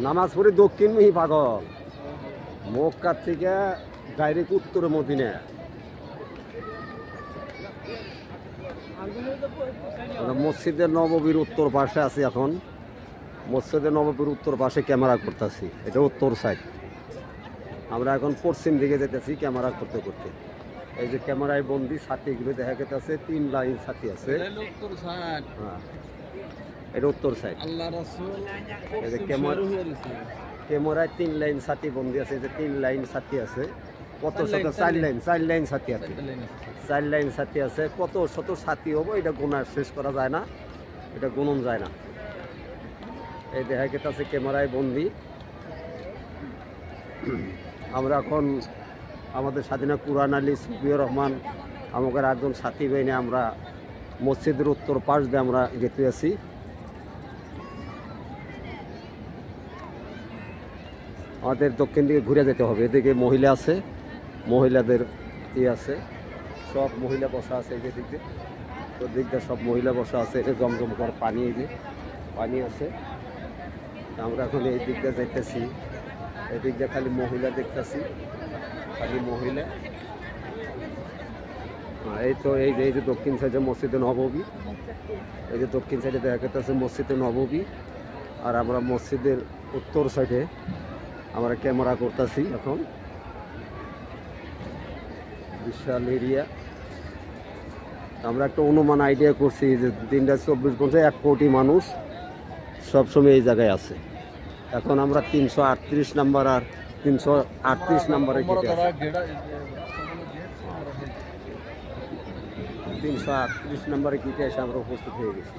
নামাজ পড়ি দক্ষিণমুখী পাগল মক্কা থেকে ডাইরেক্ট উত্তরে মদিনা। মসজিদের নববীর উত্তর পাশে আছি এখন। মসজিদের নববীর উত্তর পাশে ক্যামেরা করতেছি, এটা উত্তর সাইড। আমরা এখন পশ্চিম দিকে যেতেছি ক্যামেরা করতে করতে। এই যে ক্যামেরায় বন্দি ছাতিগুলো দেখা গেছে, 3 লাইন ছাতি আছে। হ্যাঁ, এটা উত্তর সাইড। এই যে ক্যামেরায় 3 লাইন ছাতি বন্দি আছে। এই যে 3 লাইন ছাতি আছে, কত শত 4 লাইন ছাতি আছে। 4 লাইন ছাতি আছে, কত শত ছাতি হবো এটা গোনা শেষ করা যায় না, এটা গুণন যায় না। এই দেখা গেছে ক্যামেরায় বন্দি। আমরা এখন আমাদের স্বাধীনা কুরআন আলী সুফিউর রহমান আমাদের একজন সাথী বাহিনী, আমরা মসজিদের উত্তর পাশ দিয়ে আমরা যেতে আছি। আমাদের দক্ষিণ দিকে ঘুরে যেতে হবে। এদিকে মহিলা আছে, মহিলাদের আছে, সব মহিলা বসা আছে। এই যে দিক দিয়ে, তো দিক দিয়ে সব মহিলা বসা আছে। এটা জমজম করে পানি, এই যে পানি আছে। আমরা এখন এই দিক দিয়ে যাইতেছি। এই দিক দিয়ে খালি মহিলা দেখতেছি, খালি মহিলা। এই তো এই যে দক্ষিণ সাইডে মসজিদে নববী। এই যে দক্ষিণ সাইডে দেখা যাচ্ছে মসজিদে নববী। আর আমরা মসজিদের উত্তর সাইডে আমরা ক্যামেরা করতেছি এখন। বিশাল এরিয়া। আমরা একটা অনুমান আইডিয়া করছি যে দিনটা 24 ঘন্টায় 1 কোটি মানুষ সবসময় এই জায়গায় আছে। এখন আমরা 338 নাম্বার আর 338 নাম্বারে গেটে আছি। 338 নাম্বারে গেটে এসে আমরা উপস্থিত হয়ে গেছি।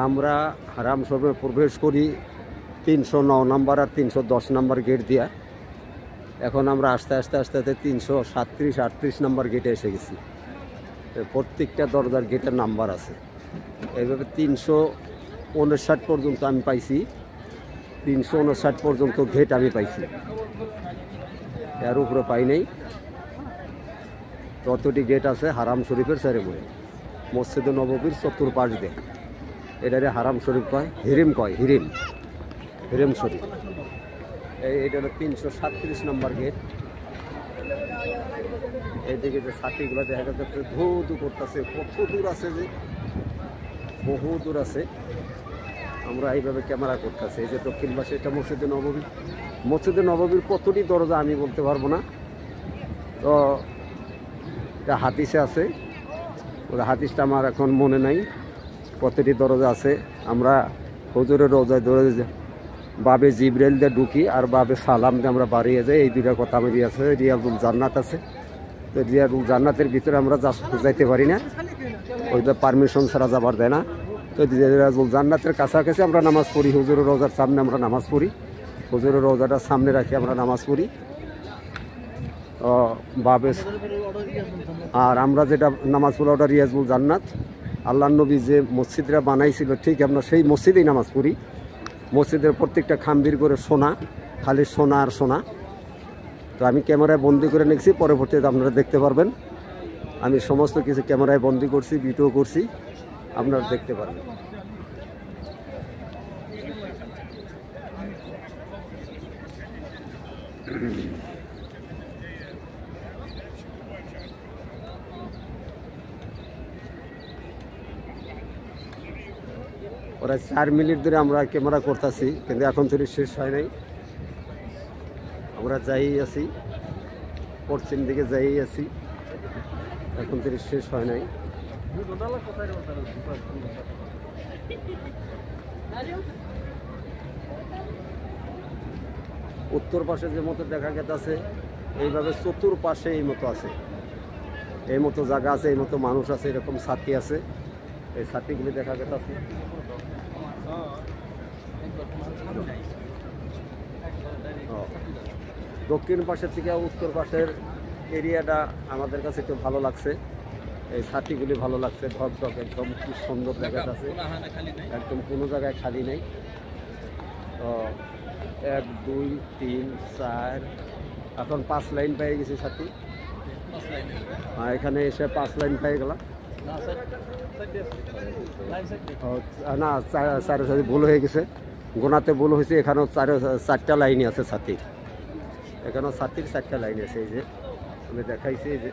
আমরা হারাম শরীফে প্রবেশ করি 309 নাম্বার আর 310 নাম্বার গেট দিয়া। এখন আমরা আস্তে আস্তে 337-38 নাম্বার গেটে এসে গেছি। প্রত্যেকটা দরজার গেটের নাম্বার আছে। এইভাবে 359 পর্যন্ত আমি পাইছি। 359 পর্যন্ত গেট আমি পাইছি, এর উপরে পাই নাই। ততটি গেট আছে হারাম শরীফের চারিপাশে, মসজিদে নববীর চতুর্পাশ দিয়ে। এটারে হারাম শরীফ কয়, হিরিম কয়, হিরিম শরীফ। এইটা হলো 337 নম্বর গেট। এইদিকে যে ছাতিগুলো দেখা যাচ্ছে ধু ধু করতেছে, কত দূর আছে, যে বহু দূর আছে। আমরা এইভাবে ক্যামেরা করতেছি। এই যে দক্ষিণ পাশে এটা মসজিদে নববী। মসজিদে নববীর কতটি দরজা আমি বলতে পারবো না, তো এটা হাদিসে আছে। ওই হাদিসটা আমার এখন মনে নাই কতটি দরজা আছে। আমরা হুজুরের রোজায় ধরে বাবে জিব্রাইল দিয়ে ঢুকি আর বাবে সালাম দিয়ে আমরা বাড়িয়ে যাই। এই দুইটা কথা আমি আছে। রিয়াজুল জান্নাত আছে, তো রিয়াজুল জান্নাতের ভিতরে আমরা যাইতে পারি না, ওইটা পারমিশন ছাড়া যাবার দেয় না। তো রিয়াজুল জান্নাতের কাছাকাছি আমরা নামাজ পড়ি। হুজুরের রোজার সামনে আমরা নামাজ পড়ি, হুজুরের রোজাটা সামনে রাখি আমরা নামাজ পড়ি বাবে। আর আমরা যেটা নামাজ পড়ি ওটা রিয়াজুল জান্নাত। আল্লাহ নবী যে মসজিদটা বানাইছিল ঠিক আমরা সেই মসজিদেই নামাজ পড়ি। মসজিদের প্রত্যেকটা খাম্বির করে সোনা, খালি সোনা আর সোনা। তো আমি ক্যামেরায় বন্দি করে নিয়েছি, পরবর্তীতে আপনারা দেখতে পারবেন। আমি সমস্ত কিছু ক্যামেরায় বন্দি করছি, ভিডিও করছি, আপনারা দেখতে পারবেন। প্রায় 4 মিনিট ধরে আমরা ক্যামেরা করতেছি, কিন্তু এখন ধরে শেষ হয় নাই। আমরা যাই আছি, পশ্চিম দিকে যাই আছি, এখন ধরে শেষ হয় নাই। উত্তর পাশে যে মতো দেখা গেছে, এইভাবে চতুর্পাশে এই মতো আছে, এই মতো জায়গা আছে, এই মতো মানুষ আছে, এরকম ছাতি আছে। এই ছাতিগুলি দেখা গেছে। দক্ষিণ পাশের থেকে উত্তর পাশের এরিয়াটা আমাদের কাছে একটু ভালো লাগছে। এই ছাতিগুলি ভালো লাগছে, ঢকঢক একদম খুব সুন্দর দেখা যাচ্ছে, একদম কোনো জায়গায় খালি নেই। তো 1 2 3 4 এখন 5 লাইন পেয়ে গেছি ছাতি। এখানে এসে 5 লাইন পেয়ে গেলাম। না চারের সাথে ভুল হয়ে গেছে, গোনাতে ভুল হয়েছে। এখানেও চারটা লাইনই আছে ছাতির, এখানেও ছাতির 4টা লাইন আছে। এই যে আমি দেখাইছি, এই যে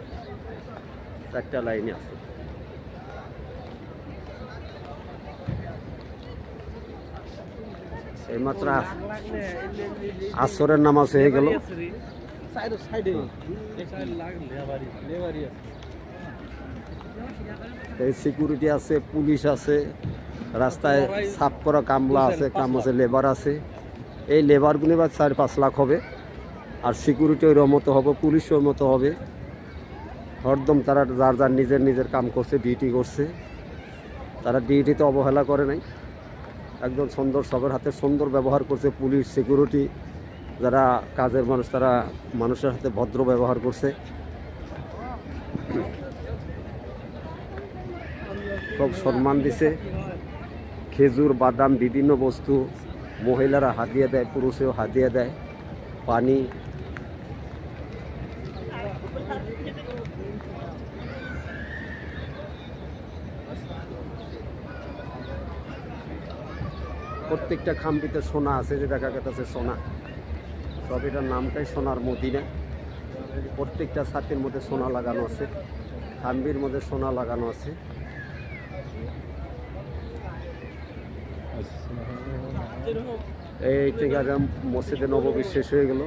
4টা লাইনই আছে। এইমাত্র আসরের নামাজ হয়ে গেল। সিকিউরিটি আছে, পুলিশ আছে, রাস্তায় সাফ করা কামলা আছে, লেবার আছে। এই লেবারগুলি বা 4-5 লাখ হবে, আর সিকিউরিটি ওই মতো হবে, পুলিশ ওই মতো হবে। হরদম তারা যার যার নিজের কাম করছে, ডিউটি করছে। তারা ডিউটিতে অবহেলা করে নাই, একদম সুন্দর, সবার হাতে সুন্দর ব্যবহার করছে। পুলিশ, সিকিউরিটি, যারা কাজের মানুষ, তারা মানুষের হাতে ভদ্র ব্যবহার করছে। খুব সম্মান দিছে। খেজুর, বাদাম, বিভিন্ন বস্তু মহিলারা হাতিয়ে দেয়, পুরুষেও হাতিয়ে দেয়। পানি, প্রত্যেকটা খাম্বিতে সোনা আছে, যে দেখা গেছে সোনা। সব এটার নামটাই সোনার মদিনা। প্রত্যেকটা ছাতির মধ্যে সোনা লাগানো আছে, খাম্বির মধ্যে সোনা লাগানো আছে। এই থেকে মসজিদে নববী শেষ হয়ে গেল,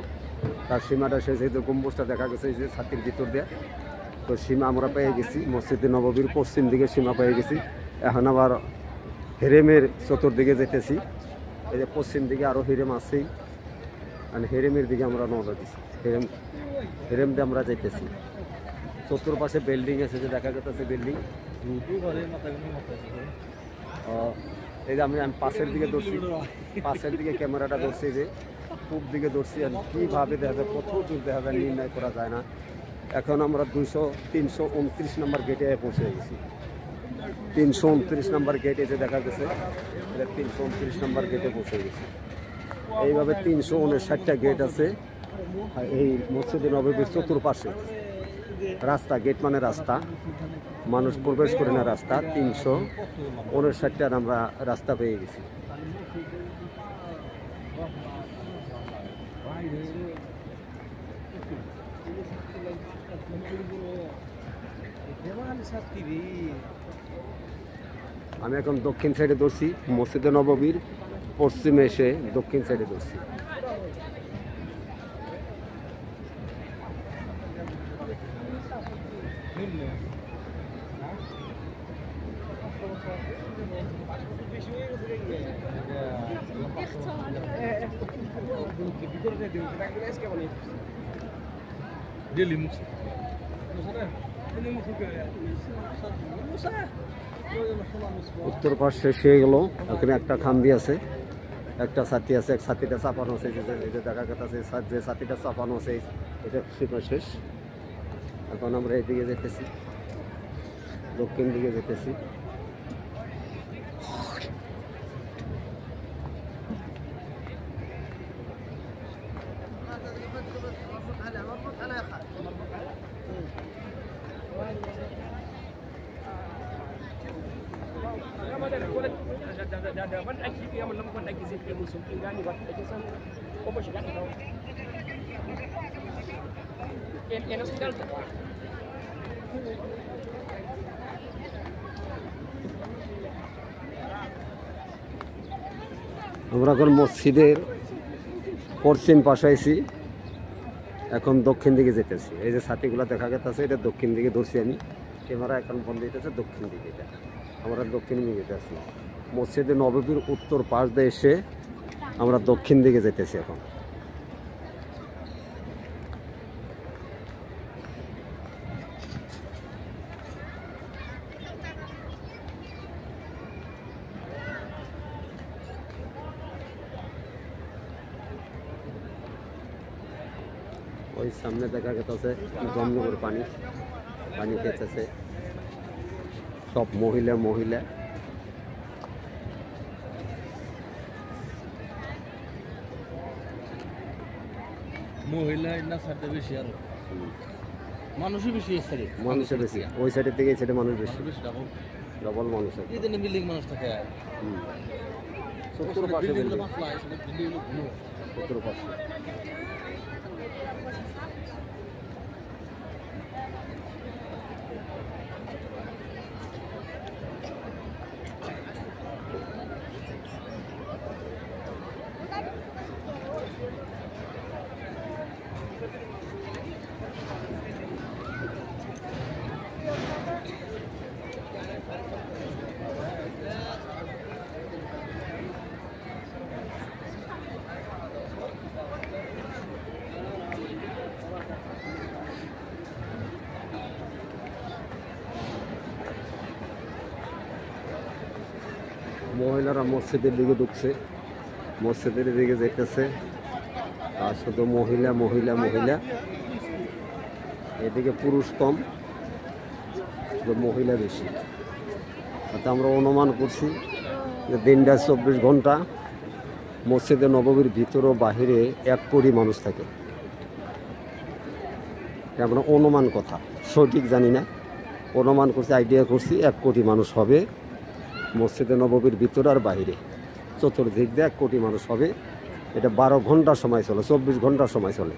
তার সীমাটা শেষ হয়েছে। গম্বুজটা দেখা গেছে এই যে ছাতির ভিতর দিয়ে। তো সীমা আমরা পেয়ে গেছি, মসজিদে নববীর পশ্চিম দিকে সীমা পেয়ে গেছি। এখন আবার হেরেমের চতুর্দিকে যেতেছি। এই যে পশ্চিম দিকে আরও হেরেম আছেই, আর হেরেমের দিকে আমরা নজর দিচ্ছি। হেরেম দিয়ে আমরা যেতেছি। চতুর্পাশে বিল্ডিং আছে, যে দেখা যাচ্ছে বিল্ডিং। এই যে আমি পাশের দিকে ধরছি, পাশের দিকে ক্যামেরাটা ধরছি, যে পূব দিকে ধরছি। আর কীভাবে দেখা যায়, কত দূর দেখা যায় নির্ণয় করা যায় না। এখন আমরা 329 নম্বর গেটে পৌঁছে গেছি। 329 নম্বর গেটে যে দেখা গেছে, 329 নম্বর গেটে পৌঁছে গেছি। এইভাবে 359টা গেট আছে এই মসজিদে নববীর চতুর্পাশে। রাস্তা, গেট মানে রাস্তা, মানুষ প্রবেশ করে না রাস্তা। 359টার আমরা রাস্তা পেয়ে গেছি। আমি এখন দক্ষিণ সাইডে ধরছি, মসজিদে নববীর পশ্চিমে এসে দক্ষিণ সাইডে ধরছি। উত্তর পাশ শেষ হয়ে গেল। ওখানে একটা খাম্বি আছে, একটা ছাতি আছে, এক ছাতিটা চাপানো আছে। এই যে দেখা গেছে যে ছাতিটা চাপানো আছে, এটা সীমা শেষ। এখন আমরা এদিকে যেতেছি, দক্ষিণ দিকে যেতেছি। আমরা এখন মসজিদের পশ্চিম পাশে আছি, এখন দক্ষিণ দিকে যেতেছি। এই যে ছাতিগুলো দেখা গেছে, এটা দক্ষিণ দিকে ধরছি আমি। ক্যামেরা এখন বন্ধ হইতেছে দক্ষিণ দিকে। এটা আমরা দক্ষিণ দিকে যেতেছি। মসজিদে নববীর উত্তর পাশ দিয়ে এসে আমরা দক্ষিণ দিকে যেতেছি এখন। ওই সামনে দেখা গেছে জমজমের পানি খেতেছে সব মহিলা। বেশি, আর মানুষই বেশি, মানুষের বেশি। ওই সাইডের থেকে এই সাইডে মানুষ বেশি। ডবল মানুষ আছে। এই জন্য বিল্ডিং মানুষ থাকে। চতুর্পাশে বিল্ডিং, বিল্ডিং চতুর্পাশে। মহিলারা মসজিদের দিকে ঢুকছে, মসজিদের দিকে যেতেছে, আর শুধু মহিলা মহিলা মহিলা। এদিকে পুরুষ কম, শুধু মহিলা বেশি। অর্থাৎ আমরা অনুমান করছি যে দিনটা 24 ঘন্টা মসজিদে নববীর ভিতর ও বাহিরে 1 কোটি মানুষ থাকে। আমরা অনুমান কথা, সঠিক জানি না, অনুমান করছি, আইডিয়া করছি 1 কোটি মানুষ হবে মসজিদে নববীর ভিতর আর বাহিরে। চতুর্দিক দিয়ে 1 কোটি মানুষ হবে। এটা 12 ঘন্টা সময় চলে, 24 ঘন্টা সময় চলে,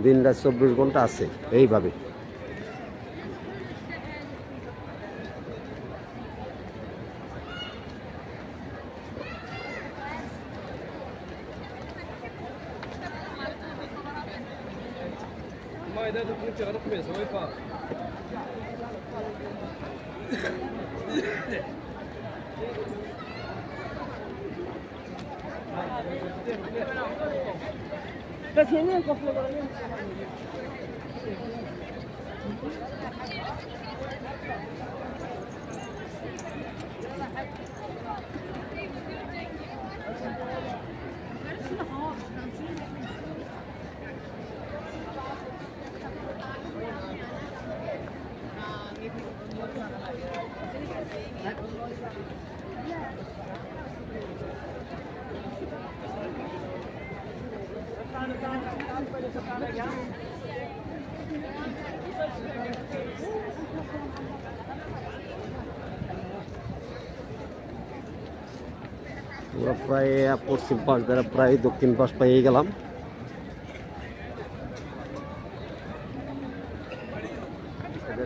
দিন রাত 24 ঘন্টা আছে এইভাবে। আমরা প্রায় পশ্চিম পাশ দ্বারা প্রায় দক্ষিণ পাশ পেয়ে গেলাম।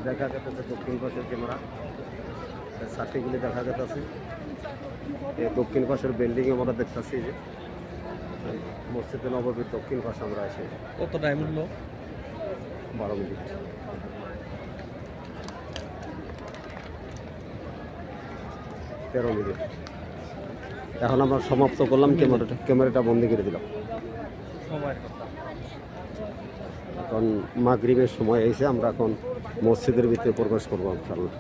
দেখা যেতেছে দক্ষিণ পাশের ক্যামেরা, সাথীগুলি দেখা যেতেছে। এই দক্ষিণ পাশের বিল্ডিং আমরা দেখতেছি যে মসজিদে নববীর দক্ষিণ পাশে আমরা এসে। কত টাইম হলো? 12 মিনিট। এখন আমরা সমাপ্ত করলাম, ক্যামেরাটা বন্ধ করে দিলাম। এখন মাগরিবের সময় এসে আমরা এখন মসজিদের ভিতরে প্রবেশ করবো ইনশাআল্লাহ।